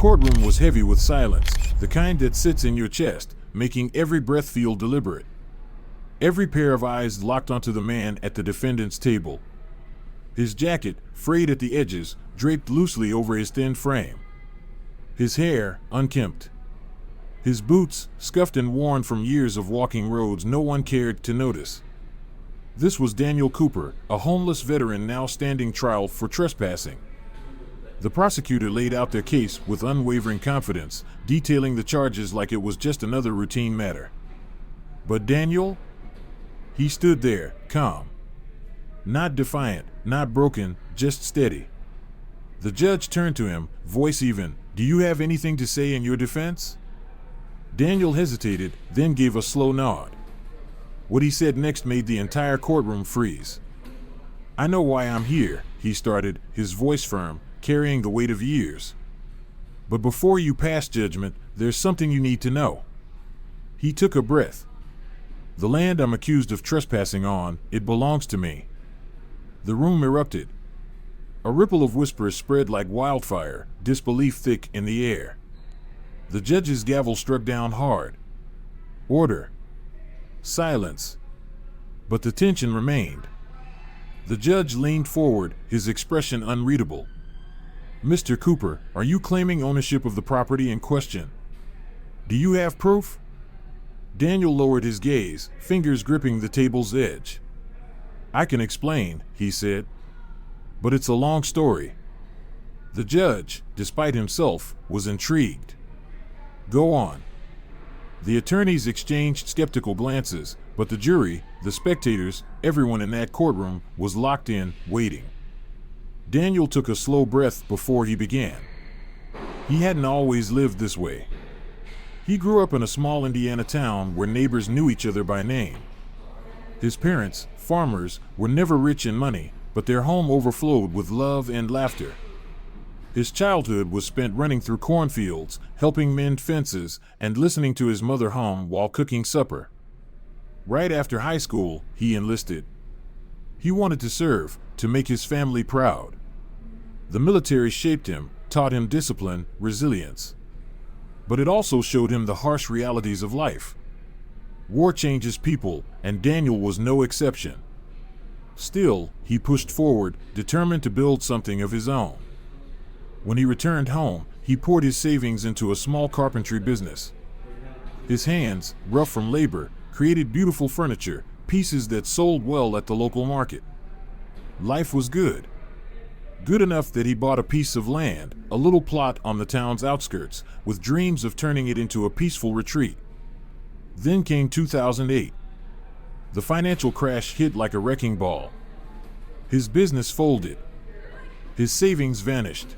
courtroom was heavy with silence, the kind that sits in your chest, making every breath feel deliberate. Every pair of eyes locked onto the man at the defendant's table. His jacket, frayed at the edges, draped loosely over his thin frame. His hair, unkempt. His boots, scuffed and worn from years of walking roads no one cared to notice. This was Daniel Cooper, a homeless veteran now standing trial for trespassing. The prosecutor laid out their case with unwavering confidence, detailing the charges like it was just another routine matter. But Daniel? He stood there, calm. Not defiant, not broken, just steady. The judge turned to him, voice even. "Do you have anything to say in your defense?" Daniel hesitated, then gave a slow nod. What he said next made the entire courtroom freeze. "I know why I'm here," he started, his voice firm, carrying the weight of years. "But before you pass judgment, there's something you need to know." He took a breath. "The land I'm accused of trespassing on, it belongs to me." The room erupted. A ripple of whispers spread like wildfire, disbelief thick in the air. The judge's gavel struck down hard. Order. Silence. But the tension remained. The judge leaned forward, his expression unreadable. "Mr. Cooper, are you claiming ownership of the property in question? Do you have proof?" Daniel lowered his gaze, fingers gripping the table's edge. "I can explain," he said. "But it's a long story." The judge, despite himself, was intrigued. "Go on." The attorneys exchanged skeptical glances, but the jury, the spectators, everyone in that courtroom was locked in, waiting. Daniel took a slow breath before he began. He hadn't always lived this way. He grew up in a small Indiana town where neighbors knew each other by name. His parents, farmers, were never rich in money, but their home overflowed with love and laughter. His childhood was spent running through cornfields, helping mend fences, and listening to his mother hum while cooking supper. Right after high school, he enlisted. He wanted to serve, to make his family proud. The military shaped him, taught him discipline, resilience. But it also showed him the harsh realities of life. War changes people, and Daniel was no exception. Still, he pushed forward, determined to build something of his own. When he returned home, he poured his savings into a small carpentry business. His hands, rough from labor, created beautiful furniture, pieces that sold well at the local market. Life was good. Good enough that he bought a piece of land, a little plot on the town's outskirts, with dreams of turning it into a peaceful retreat. Then came 2008. The financial crash hit like a wrecking ball. His business folded. His savings vanished.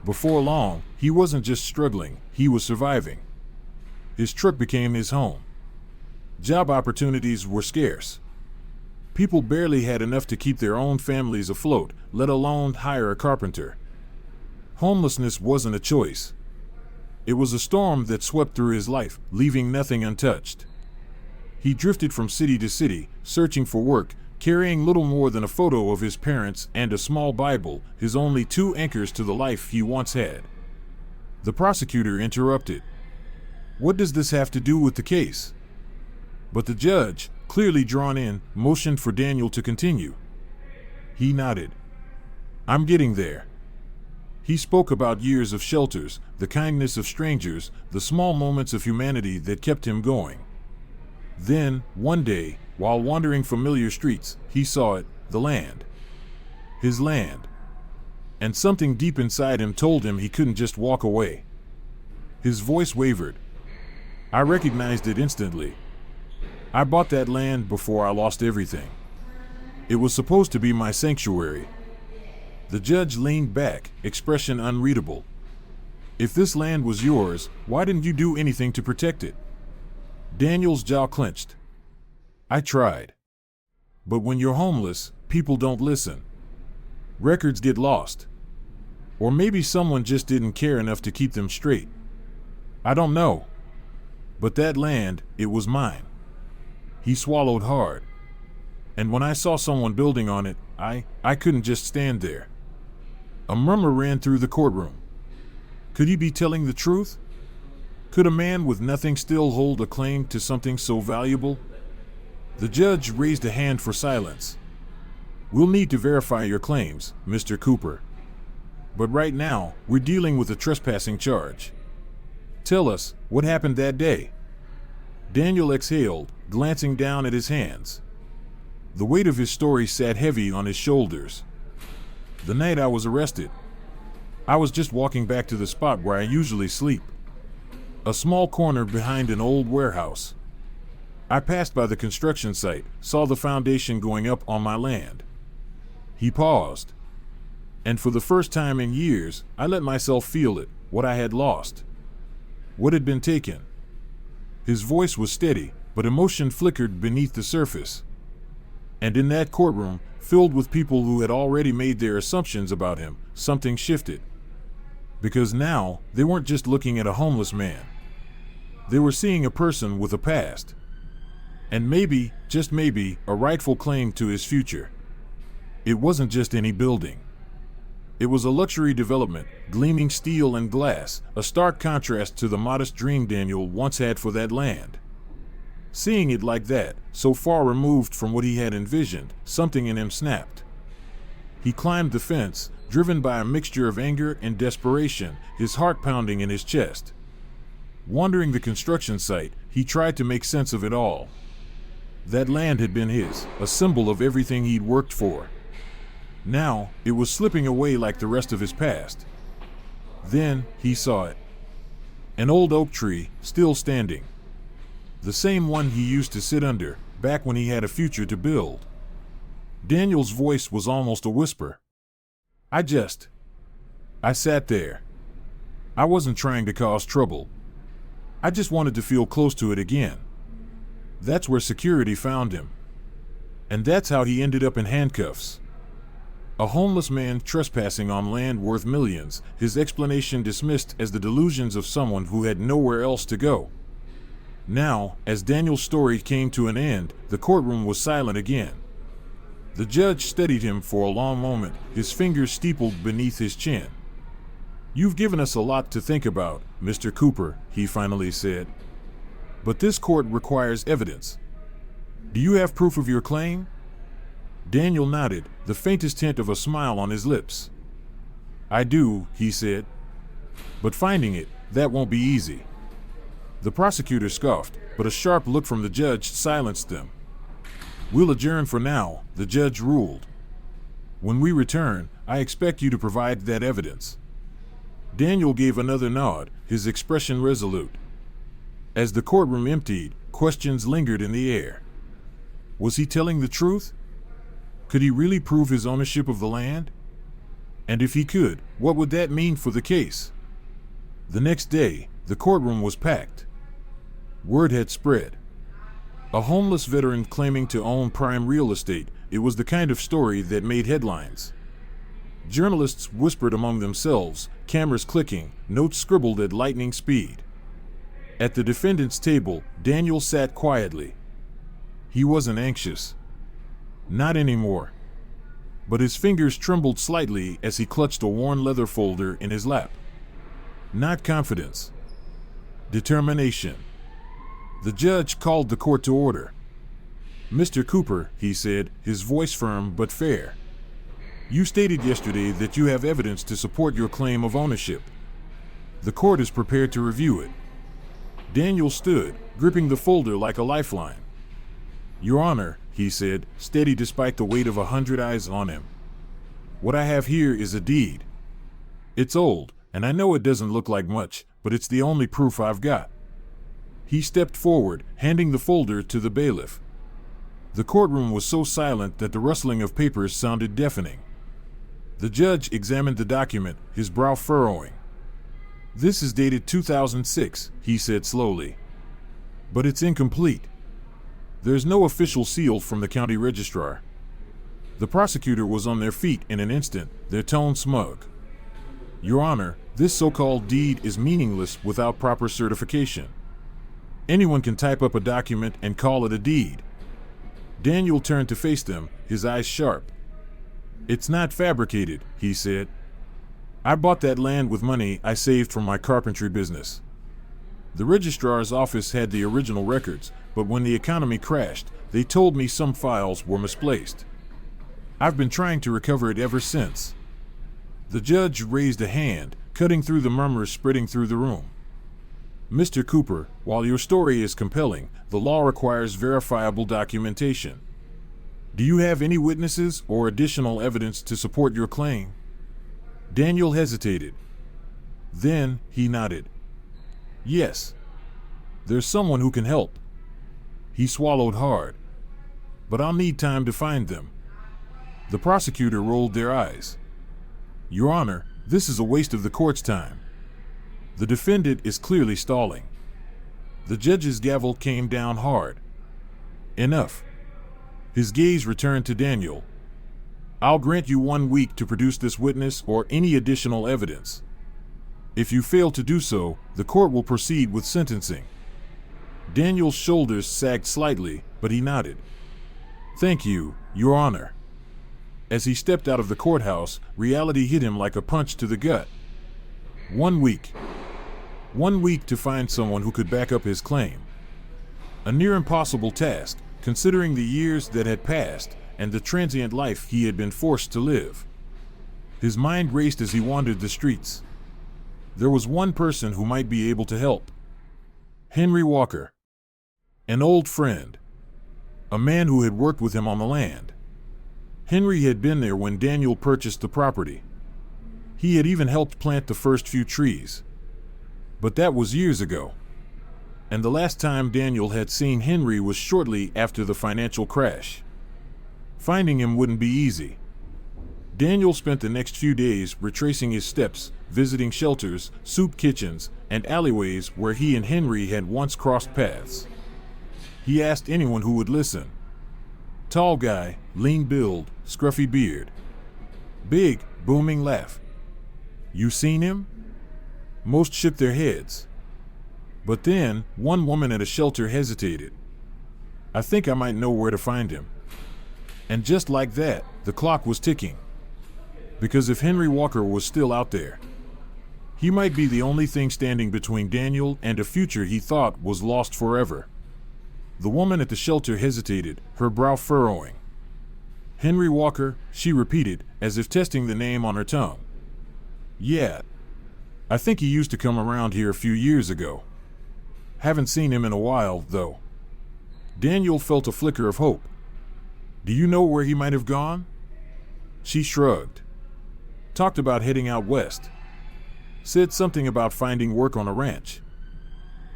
Before long, he wasn't just struggling, he was surviving. His truck became his home. Job opportunities were scarce. People barely had enough to keep their own families afloat, let alone hire a carpenter. Homelessness wasn't a choice. It was a storm that swept through his life, leaving nothing untouched. He drifted from city to city, searching for work, carrying little more than a photo of his parents and a small Bible, his only two anchors to the life he once had. The prosecutor interrupted. "What does this have to do with the case?" But the judge, clearly drawn in, motioned for Daniel to continue. He nodded. "I'm getting there." He spoke about years of shelters, the kindness of strangers, the small moments of humanity that kept him going. Then, one day, while wandering familiar streets, he saw it, the land. His land. And something deep inside him told him he couldn't just walk away. His voice wavered. "I recognized it instantly. I bought that land before I lost everything. It was supposed to be my sanctuary." The judge leaned back, expression unreadable. "If this land was yours, why didn't you do anything to protect it?" Daniel's jaw clenched. "I tried. But when you're homeless, people don't listen. Records get lost. Or maybe someone just didn't care enough to keep them straight. I don't know. But that land, it was mine." He swallowed hard. "And when I saw someone building on it, I couldn't just stand there." A murmur ran through the courtroom. Could he be telling the truth? Could a man with nothing still hold a claim to something so valuable? The judge raised a hand for silence. We'll need to verify your claims, Mr. Cooper. But right now, we're dealing with a trespassing charge. Tell us, what happened that day? Daniel exhaled, glancing down at his hands. The weight of his story sat heavy on his shoulders. The night I was arrested, I was just walking back to the spot where I usually sleep. A small corner behind an old warehouse. I passed by the construction site, saw the foundation going up on my land. He paused. And for the first time in years, I let myself feel it, what I had lost. What had been taken. His voice was steady, but emotion flickered beneath the surface. And in that courtroom, filled with people who had already made their assumptions about him, something shifted. Because now, they weren't just looking at a homeless man. They were seeing a person with a past. And maybe, just maybe, a rightful claim to his future. It wasn't just any building. It was a luxury development, gleaming steel and glass, a stark contrast to the modest dream Daniel once had for that land. Seeing it like that, so far removed from what he had envisioned, something in him snapped. He climbed the fence, driven by a mixture of anger and desperation, his heart pounding in his chest. Wandering the construction site, he tried to make sense of it all. That land had been his, a symbol of everything he'd worked for. Now, it was slipping away like the rest of his past. Then, he saw it. An old oak tree, still standing. The same one he used to sit under, back when he had a future to build. Daniel's voice was almost a whisper. I sat there. I wasn't trying to cause trouble. I just wanted to feel close to it again. That's where security found him. And that's how he ended up in handcuffs. A homeless man trespassing on land worth millions, his explanation dismissed as the delusions of someone who had nowhere else to go. Now, as Daniel's story came to an end, the courtroom was silent again. The judge studied him for a long moment, his fingers steepled beneath his chin. You've given us a lot to think about, Mr. Cooper, he finally said. But this court requires evidence. Do you have proof of your claim? Daniel nodded, the faintest hint of a smile on his lips. I do, he said. But finding it, that won't be easy. The prosecutor scoffed, but a sharp look from the judge silenced them. We'll adjourn for now, the judge ruled. When we return, I expect you to provide that evidence. Daniel gave another nod, his expression resolute. As the courtroom emptied, questions lingered in the air. Was he telling the truth? Could he really prove his ownership of the land? And if he could, what would that mean for the case? The next day, the courtroom was packed. Word had spread. A homeless veteran claiming to own prime real estate, it was the kind of story that made headlines. Journalists whispered among themselves, cameras clicking, notes scribbled at lightning speed. At the defendant's table, Daniel sat quietly. He wasn't anxious. Not anymore. But his fingers trembled slightly as he clutched a worn leather folder in his lap. Not confidence. Determination. The judge called the court to order. Mr. Cooper, he said, his voice firm but fair. You stated yesterday that you have evidence to support your claim of ownership. The court is prepared to review it. Daniel stood, gripping the folder like a lifeline. Your Honor, he said, steady despite the weight of 100 eyes on him. What I have here is a deed. It's old, and I know it doesn't look like much, but it's the only proof I've got. He stepped forward, handing the folder to the bailiff. The courtroom was so silent that the rustling of papers sounded deafening. The judge examined the document, his brow furrowing. This is dated 2006, he said slowly. But it's incomplete. There's no official seal from the county registrar. The prosecutor was on their feet in an instant, their tone smug. Your Honor, this so-called deed is meaningless without proper certification. Anyone can type up a document and call it a deed. Daniel turned to face them, his eyes sharp. It's not fabricated, he said. I bought that land with money I saved from my carpentry business. The registrar's office had the original records, but when the economy crashed, they told me some files were misplaced. I've been trying to recover it ever since. The judge raised a hand, cutting through the murmurs spreading through the room. Mr. Cooper, while your story is compelling, the law requires verifiable documentation. Do you have any witnesses or additional evidence to support your claim? Daniel hesitated. Then he nodded. Yes. There's someone who can help. He swallowed hard. But I'll need time to find them. The prosecutor rolled their eyes. Your Honor, this is a waste of the court's time. The defendant is clearly stalling. The judge's gavel came down hard. Enough. His gaze returned to Daniel. I'll grant you 1 week to produce this witness or any additional evidence. If you fail to do so, the court will proceed with sentencing. Daniel's shoulders sagged slightly, but he nodded. Thank you, Your Honor. As he stepped out of the courthouse, reality hit him like a punch to the gut. 1 week. 1 week to find someone who could back up his claim. A near impossible task, considering the years that had passed and the transient life he had been forced to live. His mind raced as he wandered the streets. There was one person who might be able to help. Henry Walker. An old friend. A man who had worked with him on the land. Henry had been there when Daniel purchased the property. He had even helped plant the first few trees. But that was years ago. And the last time Daniel had seen Henry was shortly after the financial crash. Finding him wouldn't be easy. Daniel spent the next few days retracing his steps, visiting shelters, soup kitchens, and alleyways where he and Henry had once crossed paths. He asked anyone who would listen. Tall guy, lean build, scruffy beard. Big, booming laugh. You seen him? Most shook their heads. But then, one woman at a shelter hesitated. I think I might know where to find him. And just like that, the clock was ticking. Because if Henry Walker was still out there, he might be the only thing standing between Daniel and a future he thought was lost forever. The woman at the shelter hesitated, her brow furrowing. Henry Walker, she repeated, as if testing the name on her tongue. Yeah. I think he used to come around here a few years ago. Haven't seen him in a while, though. Daniel felt a flicker of hope. Do you know where he might have gone? She shrugged. Talked about heading out west. Said something about finding work on a ranch.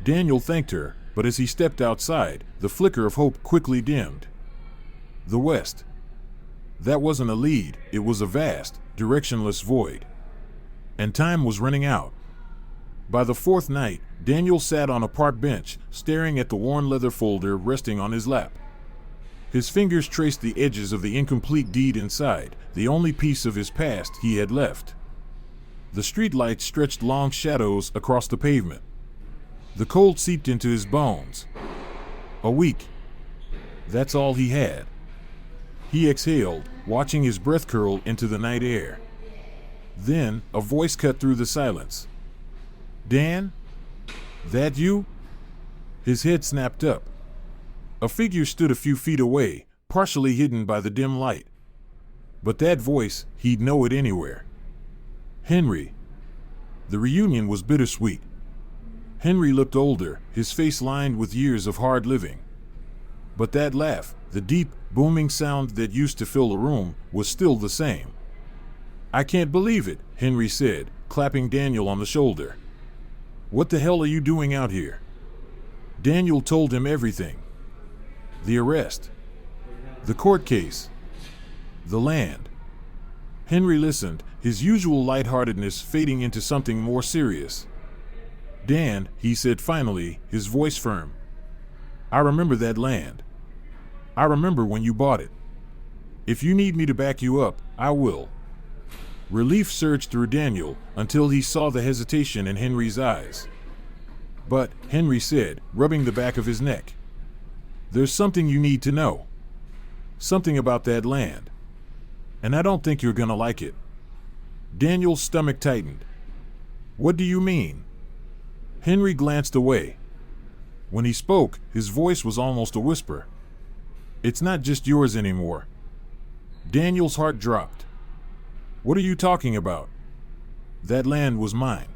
Daniel thanked her, but as he stepped outside, the flicker of hope quickly dimmed. The west. That wasn't a lead, it was a vast, directionless void. And time was running out. By the fourth night, Daniel sat on a park bench, staring at the worn leather folder resting on his lap. His fingers traced the edges of the incomplete deed inside, the only piece of his past he had left. The streetlights stretched long shadows across the pavement. The cold seeped into his bones. A week. That's all he had. He exhaled, watching his breath curl into the night air. Then, a voice cut through the silence. Dan? That you? His head snapped up. A figure stood a few feet away, partially hidden by the dim light. But that voice, he'd know it anywhere. Henry. The reunion was bittersweet. Henry looked older, his face lined with years of hard living. But that laugh, the deep, booming sound that used to fill the room, was still the same. I can't believe it, Henry said, clapping Daniel on the shoulder. What the hell are you doing out here? Daniel told him everything. The arrest. The court case. The land. Henry listened, his usual lightheartedness fading into something more serious. Dan, he said finally, his voice firm. I remember that land. I remember when you bought it. If you need me to back you up, I will. Relief surged through Daniel until he saw the hesitation in Henry's eyes. But, Henry said, rubbing the back of his neck, there's something you need to know. Something about that land. And I don't think you're gonna like it. Daniel's stomach tightened. What do you mean? Henry glanced away. When he spoke, his voice was almost a whisper. It's not just yours anymore. Daniel's heart dropped. What are you talking about? That land was mine.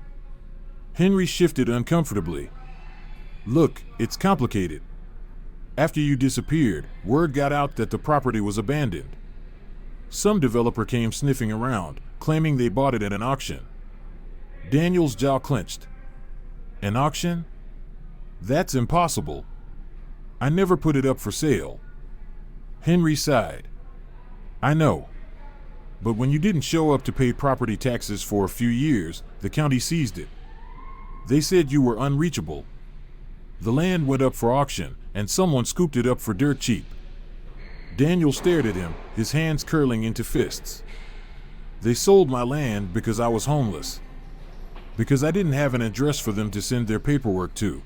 Henry shifted uncomfortably. Look, it's complicated. After you disappeared, word got out that the property was abandoned. Some developer came sniffing around, claiming they bought it at an auction. Daniel's jaw clenched. An auction? That's impossible. I never put it up for sale. Henry sighed. I know. But when you didn't show up to pay property taxes for a few years, the county seized it. They said you were unreachable. The land went up for auction, and someone scooped it up for dirt cheap. Daniel stared at him, his hands curling into fists. They sold my land because I was homeless. Because I didn't have an address for them to send their paperwork to.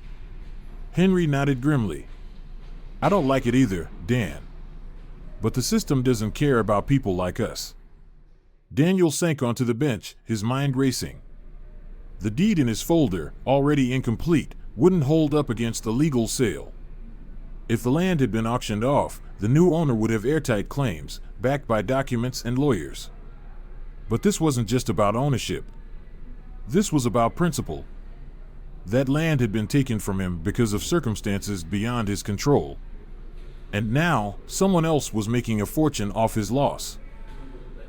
Henry nodded grimly. I don't like it either, Dan. But the system doesn't care about people like us. Daniel sank onto the bench, his mind racing. The deed in his folder, already incomplete, wouldn't hold up against a legal sale. If the land had been auctioned off, the new owner would have airtight claims, backed by documents and lawyers. But this wasn't just about ownership. This was about principle. That land had been taken from him because of circumstances beyond his control. And now, someone else was making a fortune off his loss.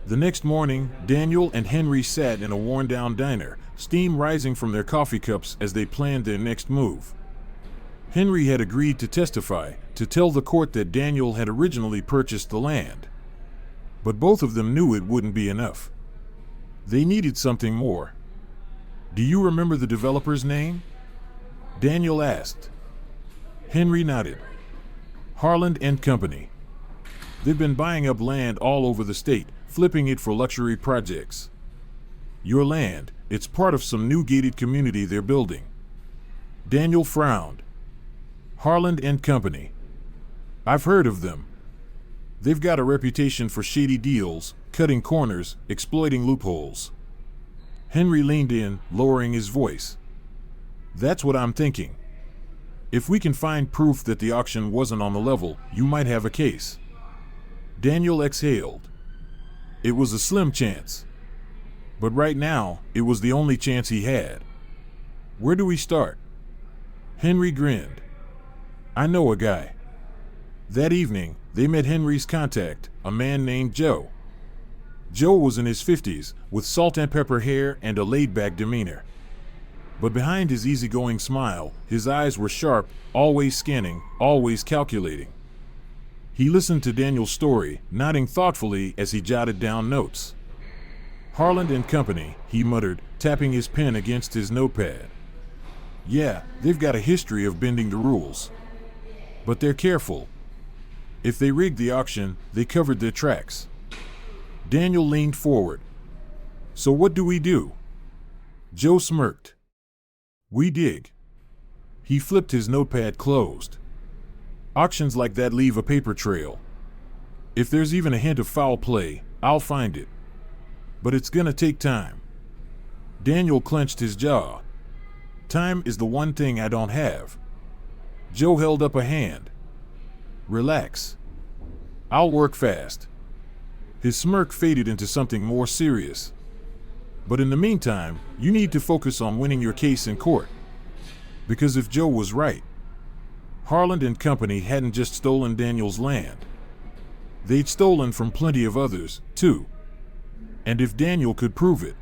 The next morning, Daniel and Henry sat in a worn-down diner, steam rising from their coffee cups as they planned their next move. Henry had agreed to testify, to tell the court that Daniel had originally purchased the land. But both of them knew it wouldn't be enough. They needed something more. Do you remember the developer's name? Daniel asked. Henry nodded. Harland and Company. They've been buying up land all over the state, flipping it for luxury projects. Your land, it's part of some new gated community they're building. Daniel frowned. Harland and Company. I've heard of them. They've got a reputation for shady deals, cutting corners, exploiting loopholes. Henry leaned in, lowering his voice. That's what I'm thinking. If we can find proof that the auction wasn't on the level, you might have a case. Daniel exhaled. It was a slim chance. But right now, it was the only chance he had. Where do we start? Henry grinned. I know a guy. That evening, they met Henry's contact, a man named Joe. Joe was in his 50s, with salt and pepper hair and a laid-back demeanor. But behind his easygoing smile, his eyes were sharp, always scanning, always calculating. He listened to Daniel's story, nodding thoughtfully as he jotted down notes. Harland and Company, he muttered, tapping his pen against his notepad. Yeah, they've got a history of bending the rules. But they're careful. If they rigged the auction, they covered their tracks. Daniel leaned forward. So what do we do? Joe smirked. We dig. He flipped his notepad closed. Auctions like that leave a paper trail. If there's even a hint of foul play, I'll find it. But it's gonna take time. Daniel clenched his jaw. Time is the one thing I don't have. Joe held up a hand. Relax. I'll work fast. His smirk faded into something more serious. But in the meantime, you need to focus on winning your case in court. Because if Joe was right, Harland and Company hadn't just stolen Daniel's land. They'd stolen from plenty of others, too. And if Daniel could prove it,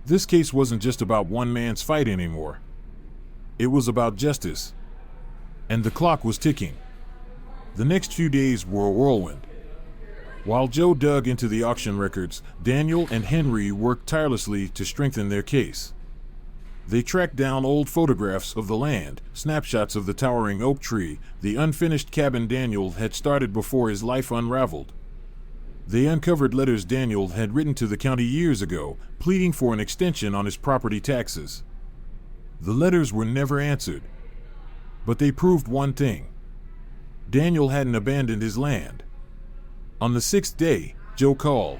this case wasn't just about one man's fight anymore. It was about justice. And the clock was ticking. The next few days were a whirlwind. While Joe dug into the auction records, Daniel and Henry worked tirelessly to strengthen their case. They tracked down old photographs of the land, snapshots of the towering oak tree, the unfinished cabin Daniel had started before his life unraveled. They uncovered letters Daniel had written to the county years ago, pleading for an extension on his property taxes. The letters were never answered. But they proved one thing. Daniel hadn't abandoned his land. On the 6th day, Joe called.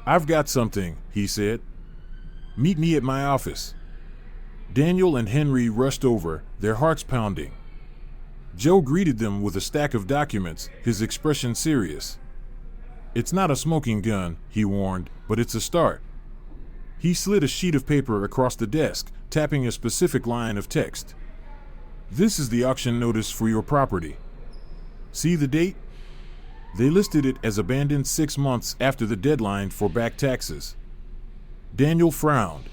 "I've got something," he said. "Meet me at my office." Daniel and Henry rushed over, their hearts pounding. Joe greeted them with a stack of documents, his expression serious. "It's not a smoking gun," he warned, "but it's a start." He slid a sheet of paper across the desk, tapping a specific line of text. "This is the auction notice for your property. See the date? They listed it as abandoned 6 months after the deadline for back taxes." Daniel frowned.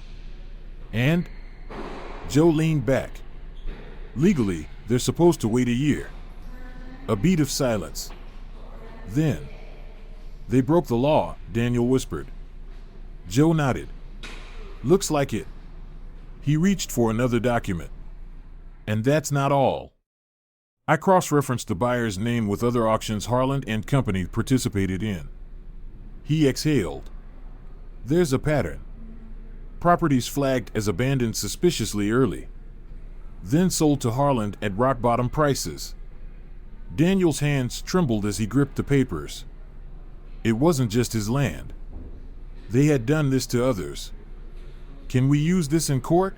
"And?" Joe leaned back. "Legally, they're supposed to wait a year." A beat of silence. Then, "They broke the law," Daniel whispered. Joe nodded. "Looks like it." He reached for another document. "And that's not all. I cross-referenced the buyer's name with other auctions Harland and Company participated in." He exhaled. "There's a pattern. Properties flagged as abandoned suspiciously early, then sold to Harland at rock-bottom prices." Daniel's hands trembled as he gripped the papers. It wasn't just his land. They had done this to others. "Can we use this in court?"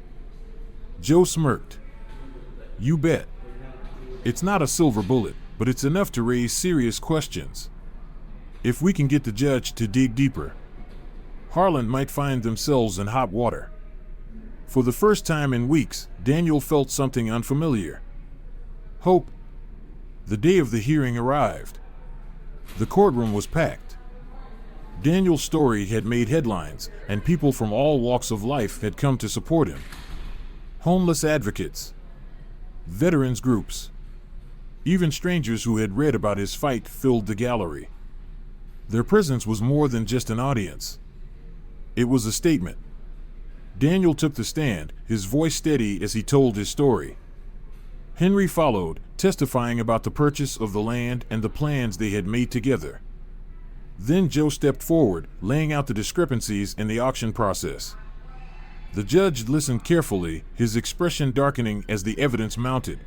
Joe smirked. "You bet. It's not a silver bullet, but it's enough to raise serious questions. If we can get the judge to dig deeper, Harland might find themselves in hot water." For the first time in weeks, Daniel felt something unfamiliar. Hope. The day of the hearing arrived. The courtroom was packed. Daniel's story had made headlines, and people from all walks of life had come to support him. Homeless advocates, veterans groups, even strangers who had read about his fight filled the gallery. Their presence was more than just an audience. It was a statement. Daniel took the stand, his voice steady as he told his story. Henry followed, testifying about the purchase of the land and the plans they had made together. Then Joe stepped forward, laying out the discrepancies in the auction process. The judge listened carefully, his expression darkening as the evidence mounted.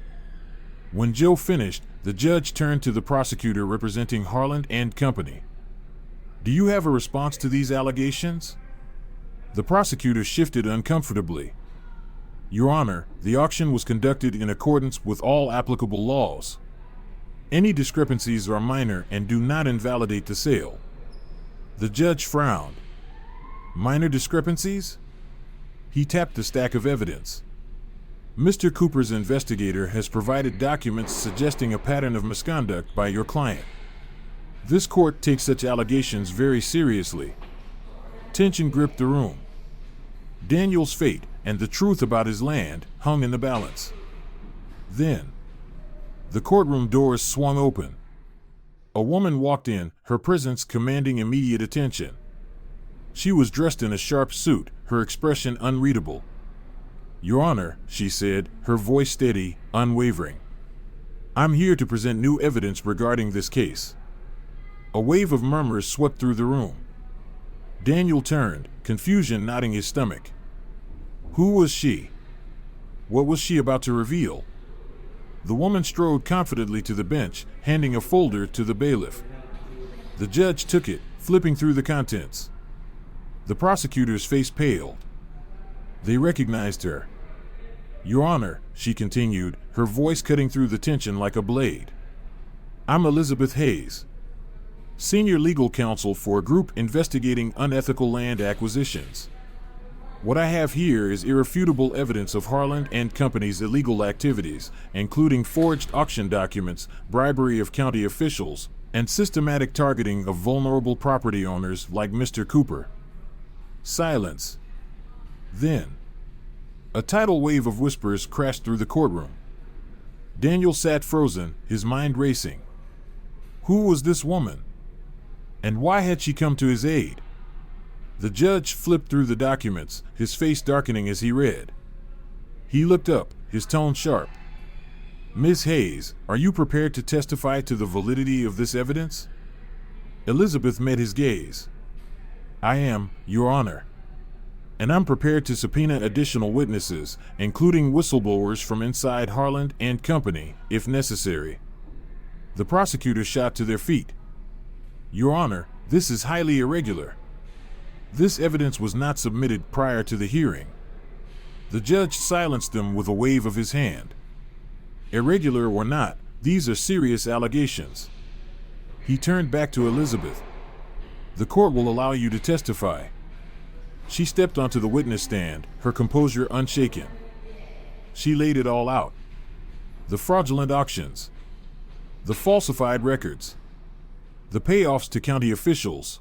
When Joe finished, the judge turned to the prosecutor representing Harland and Company. "Do you have a response to these allegations?" The prosecutor shifted uncomfortably. "Your Honor, the auction was conducted in accordance with all applicable laws. Any discrepancies are minor and do not invalidate the sale." The judge frowned. "Minor discrepancies?" He tapped the stack of evidence. "Mr. Cooper's investigator has provided documents suggesting a pattern of misconduct by your client. This court takes such allegations very seriously." Tension gripped the room. Daniel's fate and the truth about his land hung in the balance. Then, the courtroom doors swung open. A woman walked in, her presence commanding immediate attention. She was dressed in a sharp suit, her expression unreadable. "Your Honor," she said, her voice steady, unwavering. "I'm here to present new evidence regarding this case." A wave of murmurs swept through the room. Daniel turned, confusion knotting his stomach. Who was she? What was she about to reveal? The woman strode confidently to the bench, handing a folder to the bailiff. The judge took it, flipping through the contents. The prosecutor's face paled. They recognized her. "Your Honor," she continued, her voice cutting through the tension like a blade. "I'm Elizabeth Hayes, senior legal counsel for a group investigating unethical land acquisitions. What I have here is irrefutable evidence of Harland and Company's illegal activities, including forged auction documents, bribery of county officials, and systematic targeting of vulnerable property owners like Mr. Cooper." Silence. Then, a tidal wave of whispers crashed through the courtroom. Daniel sat frozen, his mind racing. Who was this woman? And why had she come to his aid? The judge flipped through the documents, his face darkening as he read. He looked up, his tone sharp. "Miss Hayes, are you prepared to testify to the validity of this evidence?" Elizabeth met his gaze. "I am, Your Honor. And I'm prepared to subpoena additional witnesses, including whistleblowers from inside Harland and Company, if necessary." The prosecutors shot to their feet. "Your Honor, this is highly irregular. This evidence was not submitted prior to the hearing. The judge silenced them with a wave of his hand. Irregular or not, these are serious allegations. He turned back to Elizabeth. The court will allow you to testify. She stepped onto the witness stand, her composure unshaken. She laid it all out. The fraudulent auctions, the falsified records, the payoffs to county officials,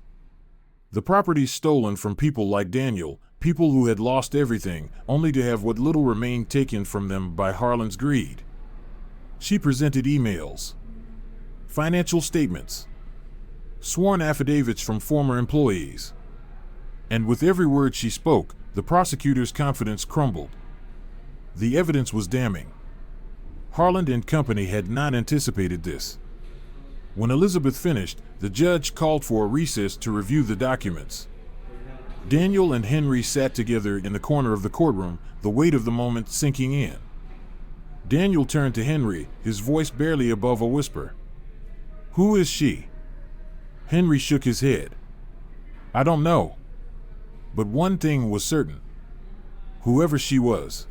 the properties stolen from people like Daniel, people who had lost everything, only to have what little remained taken from them by Harlan's greed. She presented emails, financial statements, sworn affidavits from former employees. And with every word she spoke, the prosecutor's confidence crumbled. The evidence was damning. Harlan and company had not anticipated this. When Elizabeth finished, the judge called for a recess to review the documents. Daniel and Henry sat together in the corner of the courtroom, the weight of the moment sinking in. Daniel turned to Henry, his voice barely above a whisper. "Who is she?" Henry shook his head. "I don't know. But one thing was certain. Whoever she was,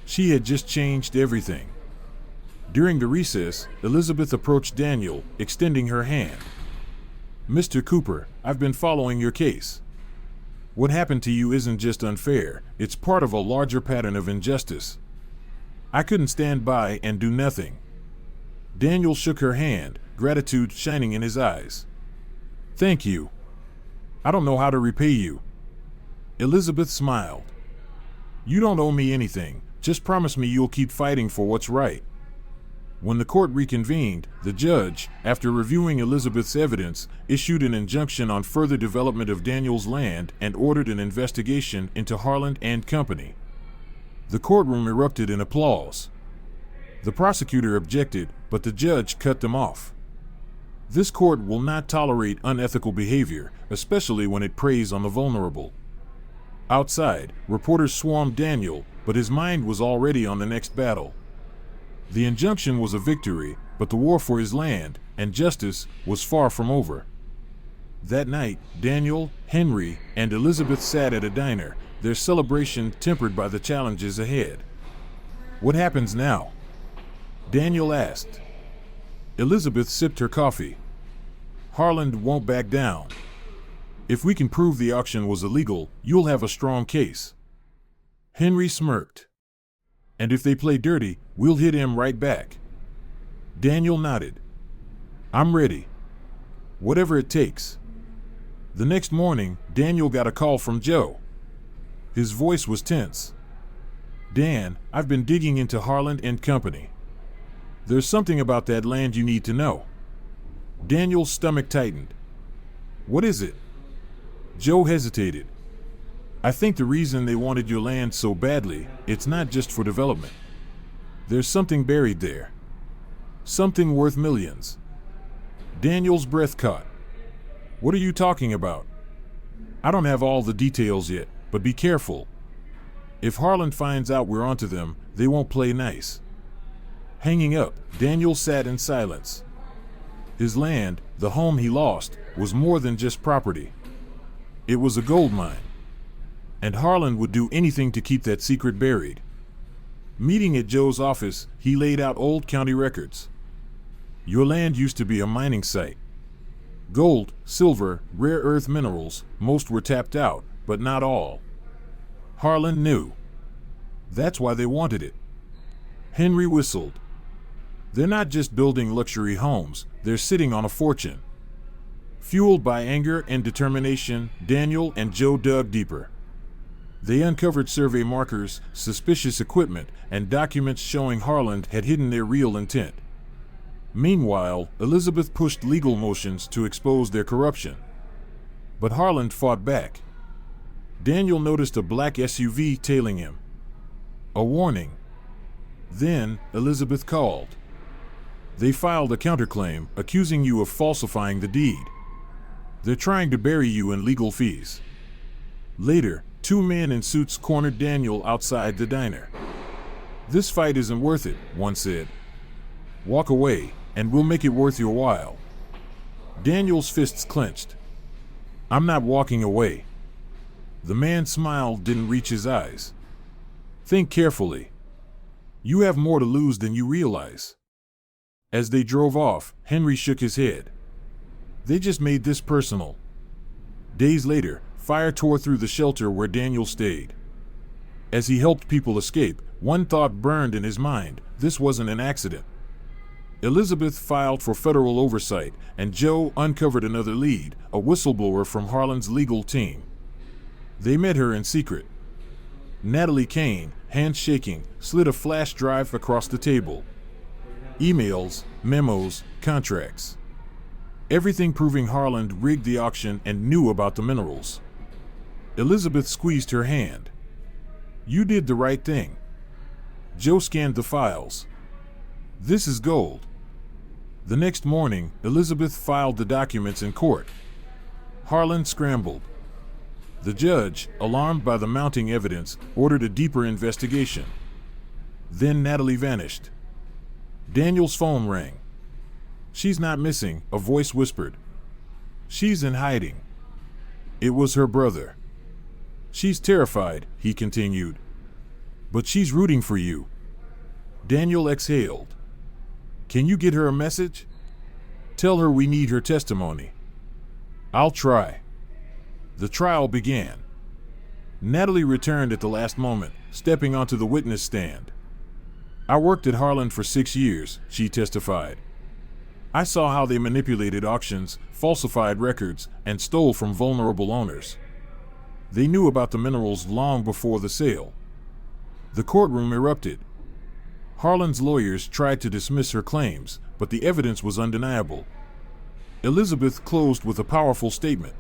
she had just changed everything." During the recess, Elizabeth approached Daniel, extending her hand. "Mr. Cooper, I've been following your case. What happened to you isn't just unfair, it's part of a larger pattern of injustice. I couldn't stand by and do nothing." Daniel shook her hand, gratitude shining in his eyes. "Thank you. I don't know how to repay you." Elizabeth smiled. "You don't owe me anything, just promise me you'll keep fighting for what's right." When the court reconvened, the judge, after reviewing Elizabeth's evidence, issued an injunction on further development of Daniel's land and ordered an investigation into Harlan and company. The courtroom erupted in applause. The prosecutor objected, but the judge cut them off. This court will not tolerate unethical behavior, especially when it preys on the vulnerable. Outside, reporters swarmed Daniel, but his mind was already on the next battle. The injunction was a victory, but the war for his land and justice was far from over. That night, Daniel, Henry, and Elizabeth sat at a diner, their celebration tempered by the challenges ahead. "What happens now?" Daniel asked. Elizabeth sipped her coffee. "Harlan won't back down. If we can prove the auction was illegal, you'll have a strong case." Henry smirked. "And if they play dirty, we'll hit him right back." Daniel nodded. "I'm ready. Whatever it takes." The next morning, Daniel got a call from Joe. His voice was tense. "Dan, I've been digging into Harlan and company. There's something about that land you need to know." Daniel's stomach tightened. "What is it?" Joe hesitated. "I think the reason they wanted your land so badly, it's not just for development. There's something buried there. Something worth millions." Daniel's breath caught. "What are you talking about?" "I don't have all the details yet, but be careful. If Harlan finds out we're onto them, they won't play nice." Hanging up, Daniel sat in silence. His land, the home he lost, was more than just property. It was a gold mine. And Harlan would do anything to keep that secret buried. Meeting at Joe's office, he laid out old county records. "Your land used to be a mining site. Gold, silver, rare earth minerals, most were tapped out, but not all. Harlan knew. That's why they wanted it." Henry whistled. "They're not just building luxury homes, they're sitting on a fortune." Fueled by anger and determination, Daniel and Joe dug deeper. They uncovered survey markers, suspicious equipment, and documents showing Harlan had hidden their real intent. Meanwhile, Elizabeth pushed legal motions to expose their corruption. But Harlan fought back. Daniel noticed a black SUV tailing him. A warning. Then, Elizabeth called. "They filed a counterclaim, accusing you of falsifying the deed. They're trying to bury you in legal fees." Later, 2 men in suits cornered Daniel outside the diner. "This fight isn't worth it," one said. "Walk away, and we'll make it worth your while." Daniel's fists clenched. "I'm not walking away. The man's smile didn't reach his eyes. Think carefully. You have more to lose than you realize. As they drove off, Henry shook his head. They just made this personal. Days later, fire tore through the shelter where Daniel stayed. As he helped people escape, one thought burned in his mind: this wasn't an accident. Elizabeth filed for federal oversight, and Joe uncovered another lead, a whistleblower from Harlan's legal team. They met her in secret. Natalie Kane, hands shaking, slid a flash drive across the table. Emails, memos, contracts. Everything proving Harlan rigged the auction and knew about the minerals. Elizabeth squeezed her hand. You did the right thing. Joe scanned the files. This is gold. The next morning, Elizabeth filed the documents in court. Harlan scrambled. The judge, alarmed by the mounting evidence, ordered a deeper investigation. Then Natalie vanished. Daniel's phone rang. She's not missing, a voice whispered. She's in hiding. It was her brother. She's terrified, he continued. But she's rooting for you. Daniel exhaled. Can you get her a message? Tell her we need her testimony. I'll try. The trial began. Natalie returned at the last moment, stepping onto the witness stand. I worked at Harlan for 6 years, she testified. I saw how they manipulated auctions, falsified records, and stole from vulnerable owners. They knew about the minerals long before the sale. The courtroom erupted. Harlan's lawyers tried to dismiss her claims, but the evidence was undeniable. Elizabeth closed with a powerful statement.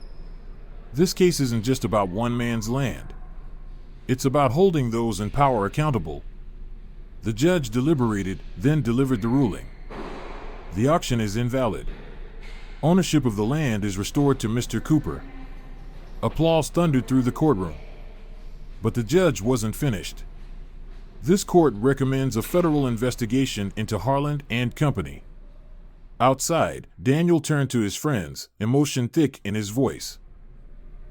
This case isn't just about one man's land. It's about holding those in power accountable. The judge deliberated, then delivered the ruling. The auction is invalid. Ownership of the land is restored to Mr. Cooper. Applause thundered through the courtroom. But the judge wasn't finished. This court recommends a federal investigation into Harlan and Company. Outside, Daniel turned to his friends, emotion thick in his voice.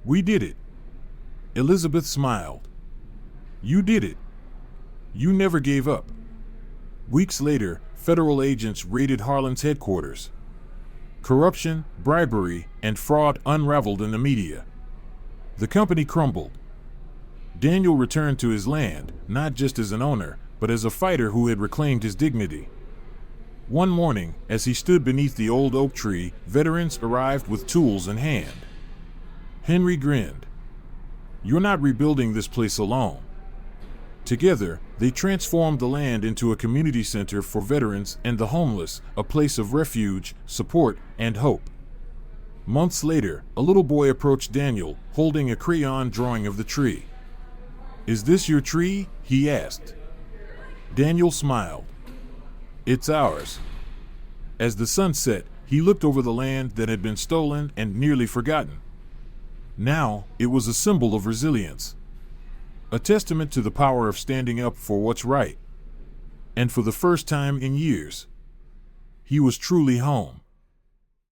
We did it. Elizabeth smiled. You did it. You never gave up. Weeks later, federal agents raided Harlan's headquarters. Corruption, bribery, and fraud unraveled in the media. The company crumbled. Daniel returned to his land, not just as an owner, but as a fighter who had reclaimed his dignity. One morning, as he stood beneath the old oak tree, veterans arrived with tools in hand. Henry grinned. You're not rebuilding this place alone. Together, they transformed the land into a community center for veterans and the homeless, a place of refuge, support, and hope. Months later, a little boy approached Daniel, holding a crayon drawing of the tree. Is this your tree? He asked. Daniel smiled. It's ours. As the sun set, he looked over the land that had been stolen and nearly forgotten. Now, it was a symbol of resilience. A testament to the power of standing up for what's right. And for the first time in years, he was truly home.